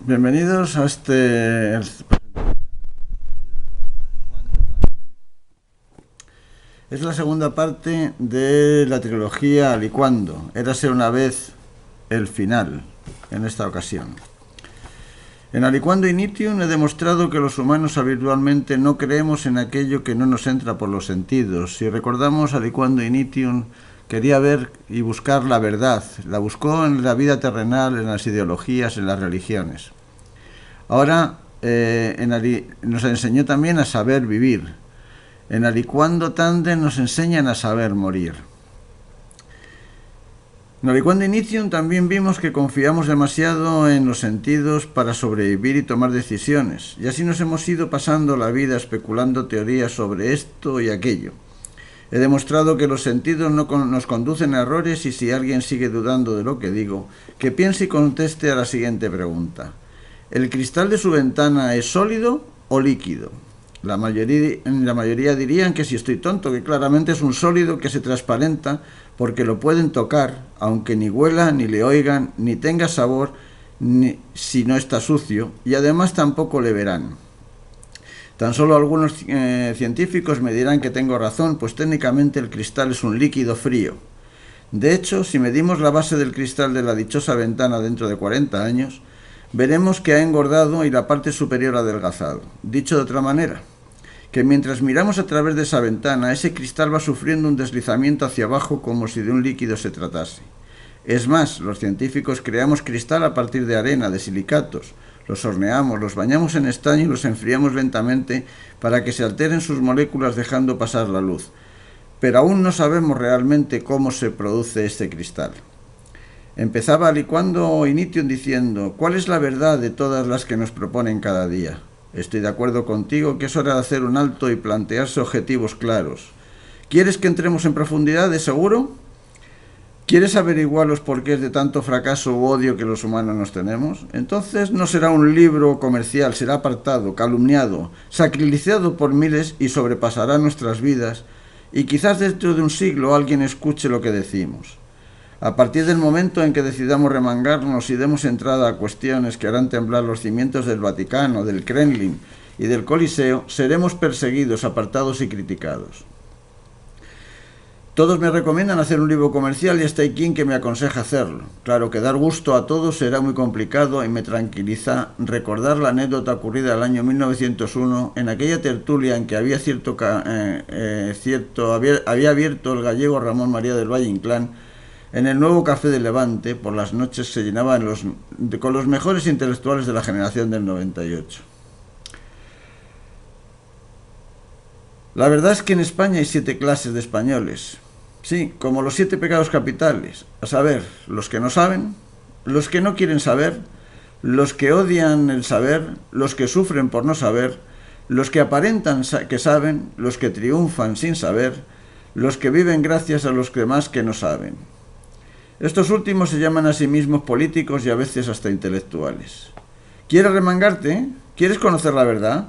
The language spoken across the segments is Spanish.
Bienvenidos a Es la segunda parte de la trilogía Alicuando. Érase una vez el final, en esta ocasión. En Alicuando Initium he demostrado que los humanos habitualmente no creemos en aquello que no nos entra por los sentidos. Si recordamos, Alicuando Initium quería ver y buscar la verdad. La buscó en la vida terrenal, en las ideologías, en las religiones. Ahora nos enseñó también a saber vivir. En Alicuando Tandem nos enseñan a saber morir. En Alicuando Initium también vimos que confiamos demasiado en los sentidos para sobrevivir y tomar decisiones, y así nos hemos ido pasando la vida especulando teorías sobre esto y aquello. He demostrado que los sentidos no nos conducen a errores, y si alguien sigue dudando de lo que digo, que piense y conteste a la siguiente pregunta. ¿El cristal de su ventana es sólido o líquido? La mayoría dirían que si estoy tonto, que claramente es un sólido que se transparenta porque lo pueden tocar, aunque ni huela, ni le oigan, ni tenga sabor, ni si no está sucio, y además tampoco le verán. Tan solo algunos científicos me dirán que tengo razón, pues técnicamente el cristal es un líquido frío. De hecho, si medimos la base del cristal de la dichosa ventana dentro de 40 años, veremos que ha engordado y la parte superior ha adelgazado. Dicho de otra manera, que mientras miramos a través de esa ventana, ese cristal va sufriendo un deslizamiento hacia abajo como si de un líquido se tratase. Es más, los científicos creamos cristal a partir de arena, de silicatos. Los horneamos, los bañamos en estaño y los enfriamos lentamente para que se alteren sus moléculas dejando pasar la luz. Pero aún no sabemos realmente cómo se produce este cristal. Empezaba Alicuando Initium diciendo: ¿cuál es la verdad de todas las que nos proponen cada día? Estoy de acuerdo contigo que es hora de hacer un alto y plantearse objetivos claros. ¿Quieres que entremos en profundidad, de seguro? ¿Quieres averiguar los porqués de tanto fracaso u odio que los humanos nos tenemos? Entonces no será un libro comercial, será apartado, calumniado, sacrificiado por miles y sobrepasará nuestras vidas, y quizás dentro de un siglo alguien escuche lo que decimos. A partir del momento en que decidamos remangarnos y demos entrada a cuestiones que harán temblar los cimientos del Vaticano, del Kremlin y del Coliseo, seremos perseguidos, apartados y criticados. Todos me recomiendan hacer un libro comercial y hasta hay quien que me aconseja hacerlo. Claro que dar gusto a todos será muy complicado, y me tranquiliza recordar la anécdota ocurrida el año 1901 en aquella tertulia en que había abierto el gallego Ramón María del Valle Inclán. En el nuevo Café de Levante, por las noches se llenaban con los mejores intelectuales de la generación del 98. La verdad es que en España hay 7 clases de españoles. Sí, como los 7 pecados capitales. A saber, los que no saben, los que no quieren saber, los que odian el saber, los que sufren por no saber, los que aparentan que saben, los que triunfan sin saber, los que viven gracias a los demás que no saben. Estos últimos se llaman a sí mismos políticos y a veces hasta intelectuales. ¿Quieres remangarte? ¿Quieres conocer la verdad?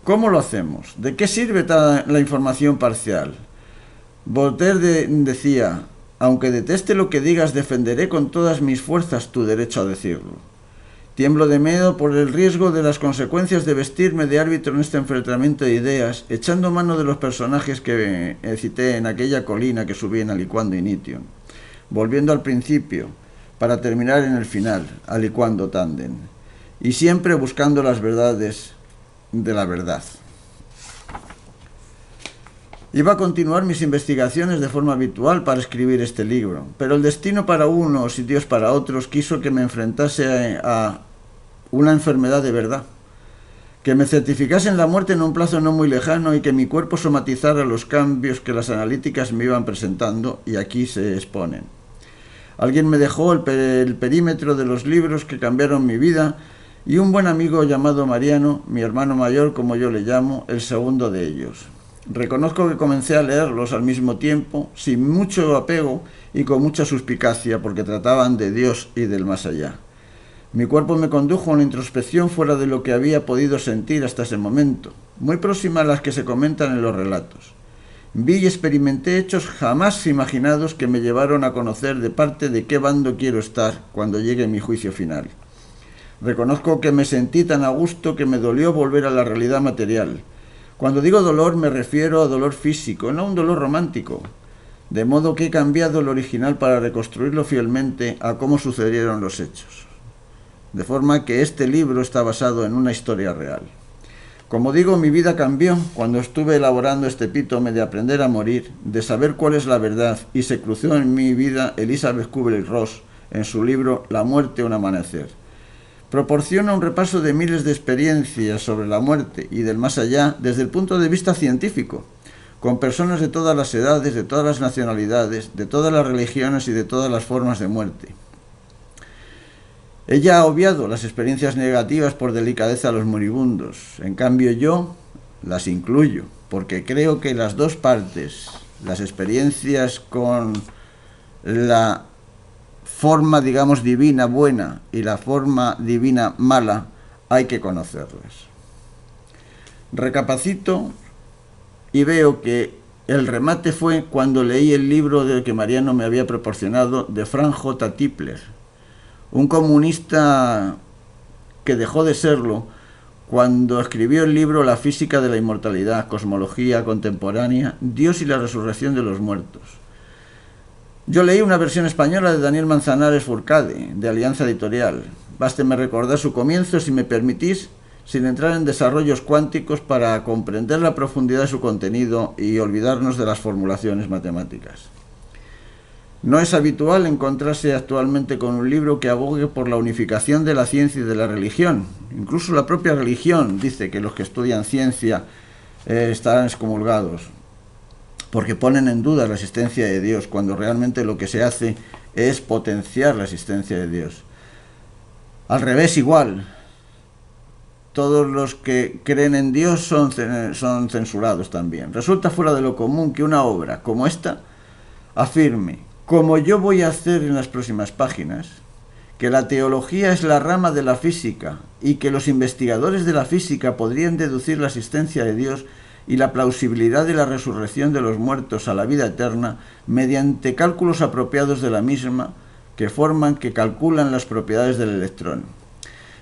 ¿Cómo lo hacemos? ¿De qué sirve la información parcial? Voltaire decía: aunque deteste lo que digas, defenderé con todas mis fuerzas tu derecho a decirlo. Tiemblo de miedo por el riesgo de las consecuencias de vestirme de árbitro en este enfrentamiento de ideas, echando mano de los personajes que cité en aquella colina que subí en Alicuando Initium. Volviendo al principio, para terminar en el final, Alicuando Tandem, y siempre buscando las verdades de la verdad. Iba a continuar mis investigaciones de forma habitual para escribir este libro, pero el destino para unos y Dios para otros quiso que me enfrentase a una enfermedad de verdad, que me certificasen la muerte en un plazo no muy lejano y que mi cuerpo somatizara los cambios que las analíticas me iban presentando, y aquí se exponen. Alguien me dejó el perímetro de los libros que cambiaron mi vida, y un buen amigo llamado Mariano, mi hermano mayor como yo le llamo, el segundo de ellos. Reconozco que comencé a leerlos al mismo tiempo, sin mucho apego y con mucha suspicacia, porque trataban de Dios y del más allá. Mi cuerpo me condujo a una introspección fuera de lo que había podido sentir hasta ese momento, muy próxima a las que se comentan en los relatos. Vi y experimenté hechos jamás imaginados que me llevaron a conocer de parte de qué bando quiero estar cuando llegue mi juicio final. Reconozco que me sentí tan a gusto que me dolió volver a la realidad material. Cuando digo dolor me refiero a dolor físico, no a un dolor romántico. De modo que he cambiado lo original para reconstruirlo fielmente a cómo sucedieron los hechos. De forma que este libro está basado en una historia real. Como digo, mi vida cambió cuando estuve elaborando este epítome de aprender a morir, de saber cuál es la verdad, y se cruzó en mi vida Elizabeth Kubler-Ross en su libro La muerte, un amanecer. Proporciona un repaso de miles de experiencias sobre la muerte y del más allá desde el punto de vista científico, con personas de todas las edades, de todas las nacionalidades, de todas las religiones y de todas las formas de muerte. Ella ha obviado las experiencias negativas por delicadeza a los moribundos. En cambio yo las incluyo, porque creo que las dos partes, las experiencias con la forma, digamos, divina buena y la forma divina mala, hay que conocerlas. Recapacito y veo que el remate fue cuando leí el libro que Mariano me había proporcionado de Frank J. Tipler, un comunista que dejó de serlo cuando escribió el libro La física de la inmortalidad, cosmología contemporánea, Dios y la resurrección de los muertos. Yo leí una versión española de Daniel Manzanares Furcade, de Alianza Editorial. Básteme recordar su comienzo, si me permitís, sin entrar en desarrollos cuánticos, para comprender la profundidad de su contenido y olvidarnos de las formulaciones matemáticas. No es habitual encontrarse actualmente con un libro que abogue por la unificación de la ciencia y de la religión. Incluso la propia religión dice que los que estudian ciencia están excomulgados, porque ponen en duda la existencia de Dios, cuando realmente lo que se hace es potenciar la existencia de Dios. Al revés, igual, todos los que creen en Dios son censurados también. Resulta fuera de lo común que una obra como esta afirme, como yo voy a hacer en las próximas páginas, que la teología es la rama de la física y que los investigadores de la física podrían deducir la existencia de Dios y la plausibilidad de la resurrección de los muertos a la vida eterna mediante cálculos apropiados de la misma que calculan las propiedades del electrón.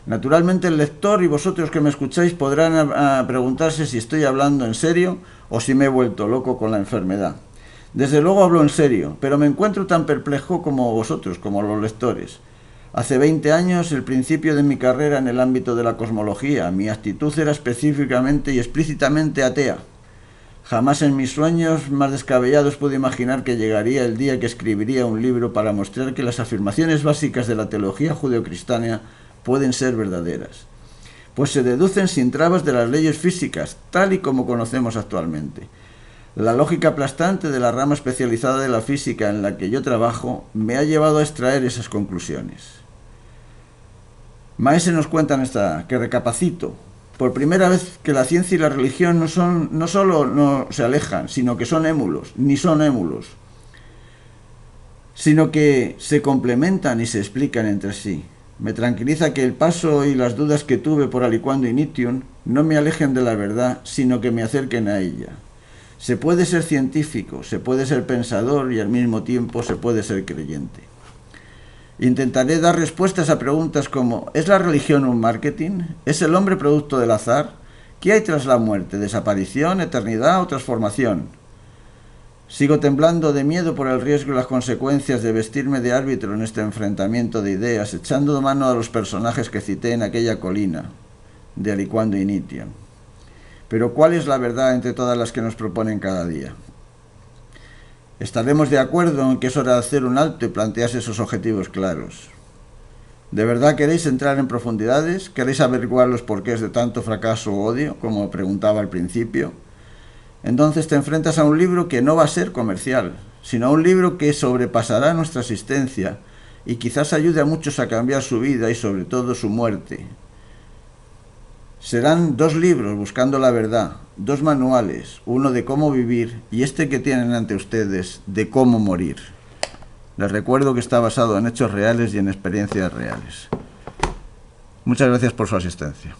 Naturalmente el lector y vosotros que me escucháis podrán preguntarse si estoy hablando en serio o si me he vuelto loco con la enfermedad. Desde luego hablo en serio, pero me encuentro tan perplejo como vosotros, como los lectores. Hace 20 años, el principio de mi carrera en el ámbito de la cosmología, mi actitud era específicamente y explícitamente atea. Jamás en mis sueños más descabellados pude imaginar que llegaría el día que escribiría un libro para mostrar que las afirmaciones básicas de la teología judeocristiana pueden ser verdaderas, pues se deducen sin trabas de las leyes físicas, tal y como conocemos actualmente. La lógica aplastante de la rama especializada de la física en la que yo trabajo me ha llevado a extraer esas conclusiones. Maese nos cuenta que recapacito, por primera vez que la ciencia y la religión no solo no se alejan, sino que son émulos, sino que se complementan y se explican entre sí. Me tranquiliza que el paso y las dudas que tuve por aliquando initium no me alejen de la verdad, sino que me acerquen a ella. Se puede ser científico, se puede ser pensador y al mismo tiempo se puede ser creyente. Intentaré dar respuestas a preguntas como: ¿es la religión un marketing? ¿Es el hombre producto del azar? ¿Qué hay tras la muerte? ¿Desaparición, eternidad o transformación? Sigo temblando de miedo por el riesgo y las consecuencias de vestirme de árbitro en este enfrentamiento de ideas, echando mano a los personajes que cité en aquella colina de Aliquando Initium. Pero ¿cuál es la verdad entre todas las que nos proponen cada día? Estaremos de acuerdo en que es hora de hacer un alto y plantearse esos objetivos claros. ¿De verdad queréis entrar en profundidades? ¿Queréis averiguar los porqués de tanto fracaso o odio, como preguntaba al principio? Entonces te enfrentas a un libro que no va a ser comercial, sino a un libro que sobrepasará nuestra existencia y quizás ayude a muchos a cambiar su vida y sobre todo su muerte. Serán 2 libros buscando la verdad, 2 manuales, uno de cómo vivir y este que tienen ante ustedes de cómo morir. Les recuerdo que está basado en hechos reales y en experiencias reales. Muchas gracias por su asistencia.